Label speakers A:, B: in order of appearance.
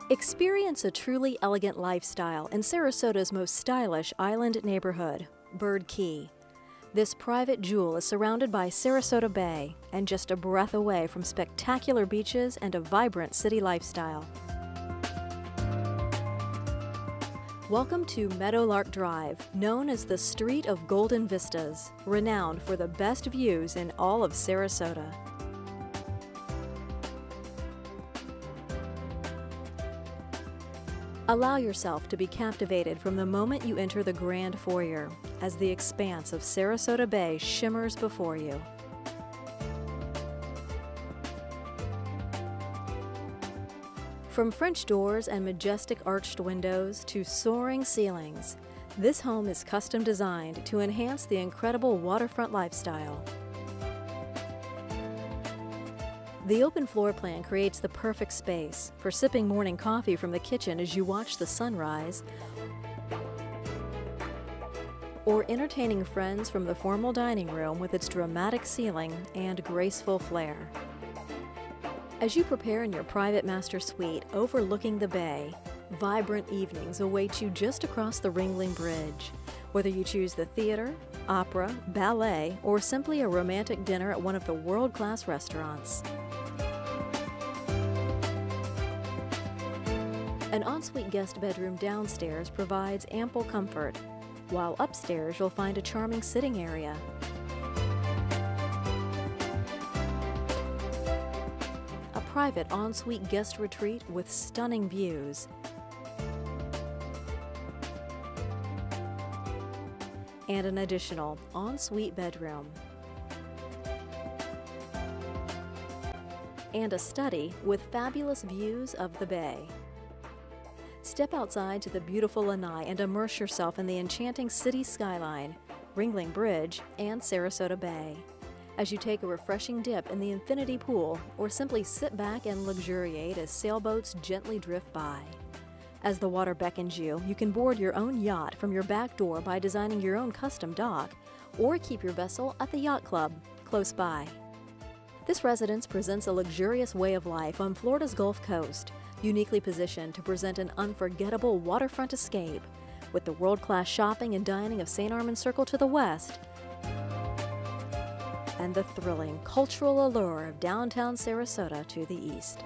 A: Experience a truly elegant lifestyle in Sarasota's most stylish island neighborhood, Bird Key. This private jewel is surrounded by Sarasota Bay and just a breath away from spectacular beaches and a vibrant city lifestyle. Welcome to Meadow Lark Drive, known as the Street of Golden Vistas, renowned for the best views in all of Sarasota. Allow yourself to be captivated from the moment you enter the grand foyer, as the expanse of Sarasota Bay shimmers before you. From French doors and majestic arched windows to soaring ceilings, this home is custom designed to enhance the incredible waterfront lifestyle. The open floor plan creates the perfect space for sipping morning coffee from the kitchen as you watch the sunrise, or entertaining friends from the formal dining room with its dramatic ceiling and graceful flair. As you prepare in your private master suite overlooking the bay, vibrant evenings await you just across the Ringling Bridge. Whether you choose the theater, opera, ballet, or simply a romantic dinner at one of the world-class restaurants. An ensuite guest bedroom downstairs provides ample comfort, while upstairs you'll find a charming sitting area. A private ensuite guest retreat with stunning views. And an additional ensuite bedroom. And a study with fabulous views of the bay. Step outside to the beautiful lanai and immerse yourself in the enchanting city skyline, Ringling Bridge, and Sarasota Bay. As you take a refreshing dip in the infinity pool or simply sit back and luxuriate as sailboats gently drift by. As the water beckons you, you can board your own yacht from your back door by designing your own custom dock, or keep your vessel at the yacht club close by. This residence presents a luxurious way of life on Florida's Gulf Coast, uniquely positioned to present an unforgettable waterfront escape, with the world-class shopping and dining of St. Armand Circle to the west, and the thrilling cultural allure of downtown Sarasota to the east.